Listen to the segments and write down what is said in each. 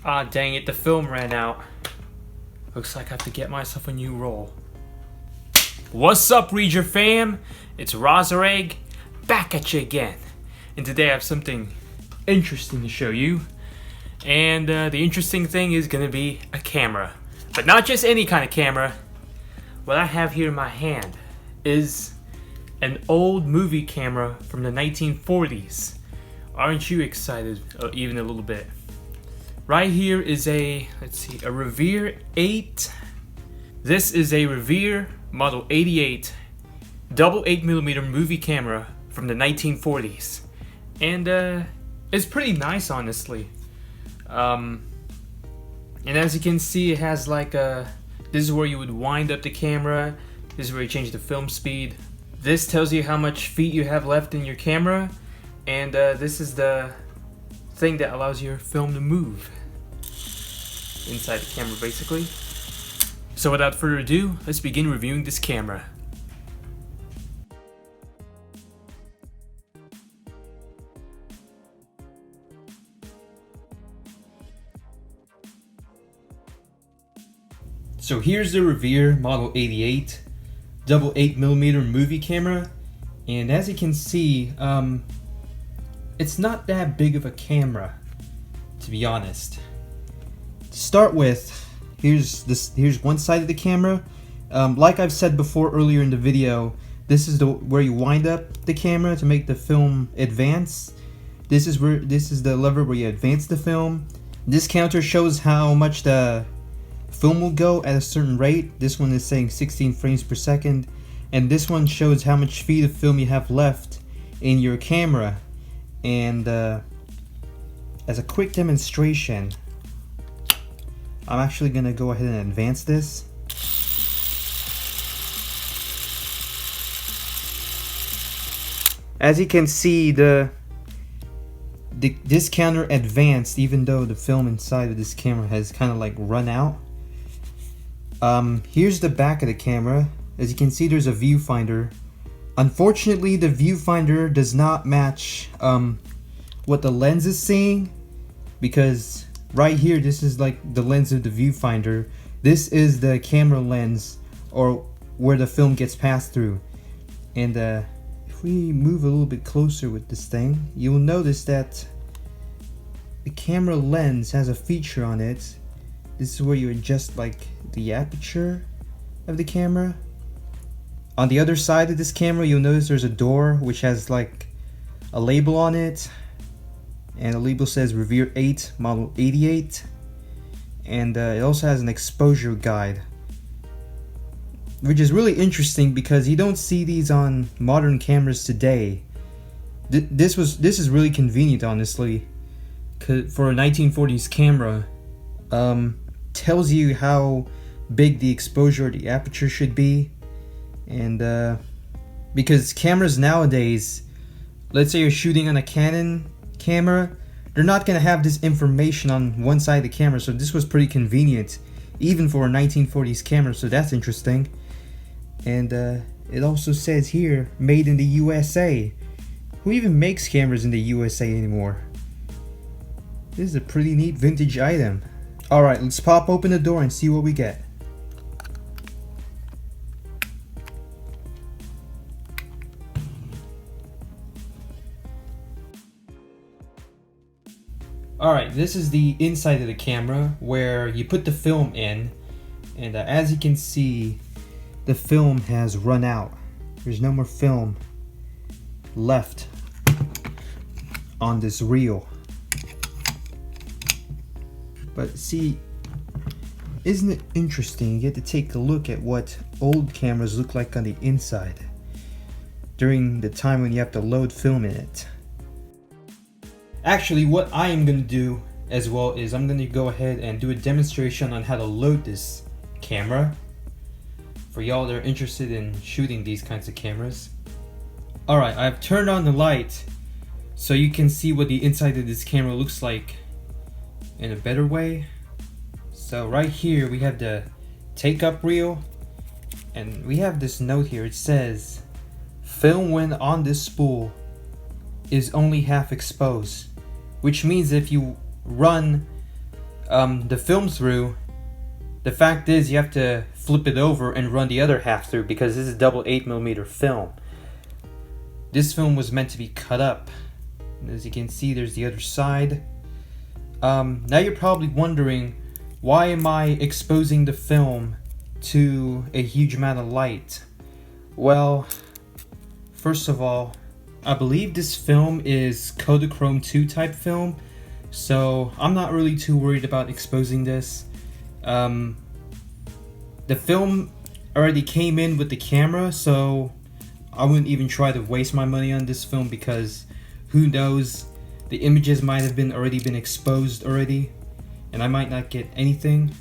Ah, dang it, the film ran out. Looks like I have to get myself a new roll. What's up, Revere fam? It's Rosareg, back at you again. And today I have something interesting to show you. And the interesting thing is gonna be a camera. But not just any kind of camera. What I have here in my hand is an old movie camera from the 1940s. Aren't you excited even a little bit? Right here is a Revere 8. This is a Revere Model 88 double 8mm movie camera from the 1940s. And it's pretty nice, honestly. And as you can see, it has like this is where you would wind up the camera. This is where you change the film speed. This tells you how much feet you have left in your camera. And this is the thing that allows your film to move inside the camera, basically. So without further ado, let's begin reviewing this camera. So here's the Revere Model 88 double 8mm movie camera, and as you can see, it's not that big of a camera, to be honest. To start with, here's one side of the camera. Like I've said before earlier in the video, this is where you wind up the camera to make the film advance. This is the lever where you advance the film. This counter shows how much the film will go at a certain rate. This one is saying 16 frames per second, and this one shows how much feet of film you have left in your camera. And as a quick demonstration, I'm actually gonna go ahead and advance this. As you can see, this counter advanced even though the film inside of this camera has kind of like run out. Here's the back of the camera. As you can see, there's a viewfinder. Unfortunately, the viewfinder does not match what the lens is seeing, because right here, this is like the lens of the viewfinder. This is the camera lens, or where the film gets passed through. And if we move a little bit closer with this thing, you'll notice that the camera lens has a feature on it. This is where you adjust like the aperture of the camera. On the other side of this camera, you'll notice there's a door which has like a label on it, and the label says Revere 8 Model 88, and it also has an exposure guide, which is really interesting because you don't see these on modern cameras today. This is really convenient, honestly, for a 1940s camera. Tells you how big the exposure or the aperture should be. And because cameras nowadays, let's say you're shooting on a Canon camera, they're not going to have this information on one side of the camera. So this was pretty convenient even for a 1940s camera, so that's interesting. And it also says here, made in the USA. Who even makes cameras in the USA anymore? This is a pretty neat vintage item. Alright, let's pop open the door and see what we get. Alright, this is the inside of the camera where you put the film in, and as you can see, the film has run out. There's no more film left on this reel. But see, isn't it interesting? You get to take a look at what old cameras look like on the inside during the time when you have to load film in it. Actually, what I am going to do as well is I'm going to go ahead and do a demonstration on how to load this camera for y'all that are interested in shooting these kinds of cameras. Alright, I've turned on the light so you can see what the inside of this camera looks like in a better way. So right here we have the take up reel, and we have this note here. It says, film when on this spool is only half exposed, which means if you run the film through, the fact is you have to flip it over and run the other half through because this is double 8mm film. This film was meant to be cut up. As you can see, there's the other side. Now you're probably wondering, why am I exposing the film to a huge amount of light? Well, first of all, I believe this film is Kodachrome 2 type film, so I'm not really too worried about exposing this. The film already came in with the camera, so I wouldn't even try to waste my money on this film because who knows, the images might have already been exposed already and I might not get anything.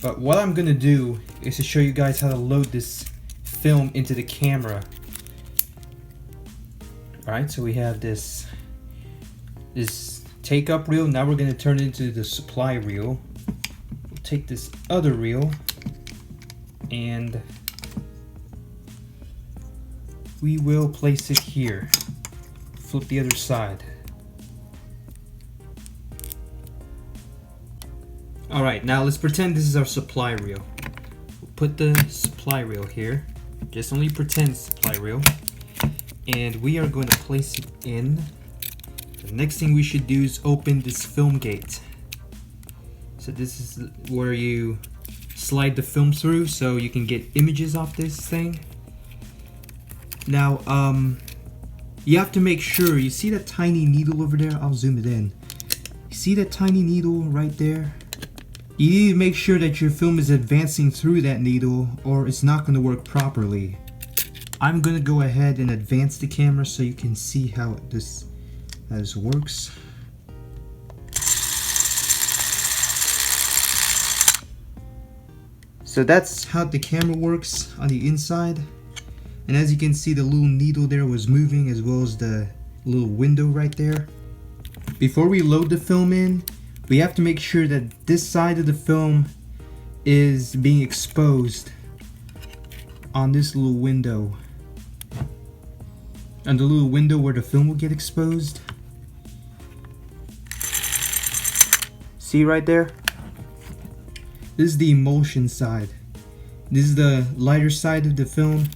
But what I'm gonna do is to show you guys how to load this film into the camera. Alright, so we have this take up reel. Now we're gonna turn it into the supply reel. We'll take this other reel and we will place it here. Flip the other side. Alright, now let's pretend this is our supply reel. We'll put the supply reel here. Just only pretend supply reel. And we are going to place it in. The next thing we should do is open this film gate. So this is where you slide the film through so you can get images off this thing. Now, you have to make sure, you see that tiny needle over there? I'll zoom it in. You see that tiny needle right there? You need to make sure that your film is advancing through that needle or it's not going to work properly. I'm going to go ahead and advance the camera so you can see how this works. So that's how the camera works on the inside. And as you can see, the little needle there was moving as well as the little window right there. Before we load the film in, we have to make sure that this side of the film is being exposed on this little window. On the little window where the film will get exposed. See right there? This is the emulsion side. This is the lighter side of the film.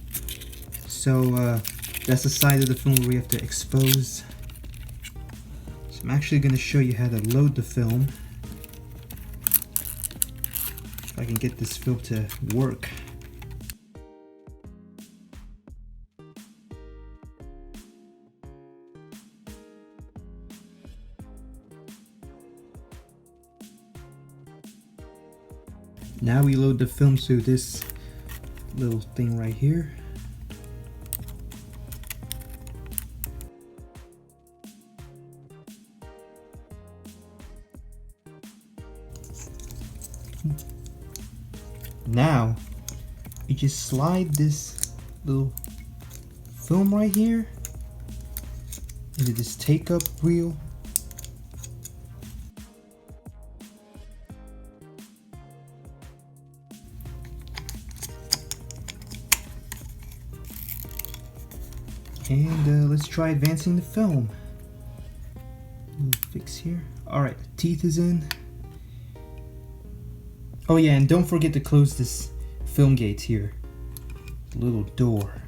So that's the side of the film where we have to expose. So I'm actually going to show you how to load the film. If I can get this film to work. Now we load the film through this little thing right here. Now, you just slide this little film right here into this take-up reel. And let's try advancing the film. Little fix here. Alright, the teeth is in. Oh yeah, and don't forget to close this film gate here. The little door.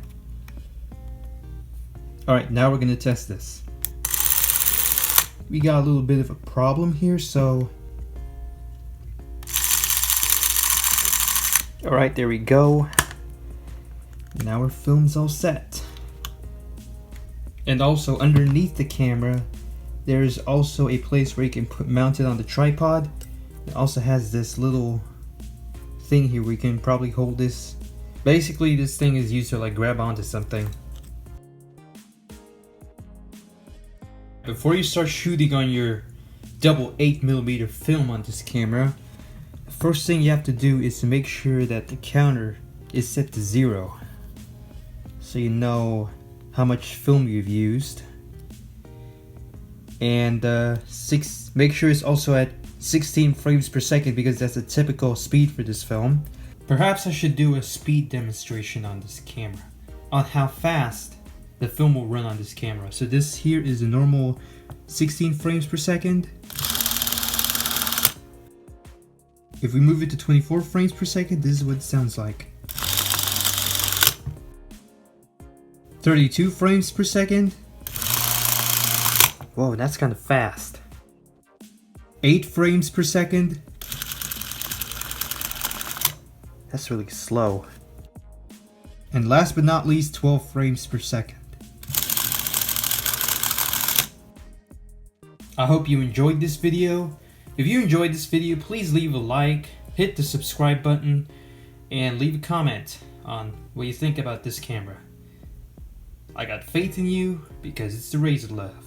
Alright, now we're gonna test this. We got a little bit of a problem here, so... Alright, there we go. Now our film's all set. And also underneath the camera, there's also a place where you can mount it on the tripod. It also has this little thing here where you can probably hold this. Basically, this thing is used to like grab onto something. Before you start shooting on your double 8mm film on this camera, the first thing you have to do is to make sure that the counter is set to 0. So you know how much film you've used. And make sure it's also at 16 frames per second because that's a typical speed for this film. Perhaps I should do a speed demonstration on this camera on how fast the film will run on this camera. So this here is a normal 16 frames per second. If we move it to 24 frames per second, this is what it sounds like. 32 frames per second. Whoa, that's kind of fast. 8 frames per second. That's really slow. And last but not least, 12 frames per second. I hope you enjoyed this video. If you enjoyed this video, please leave a like, hit the subscribe button, and leave a comment on what you think about this camera. I got faith in you because it's the Razor Love.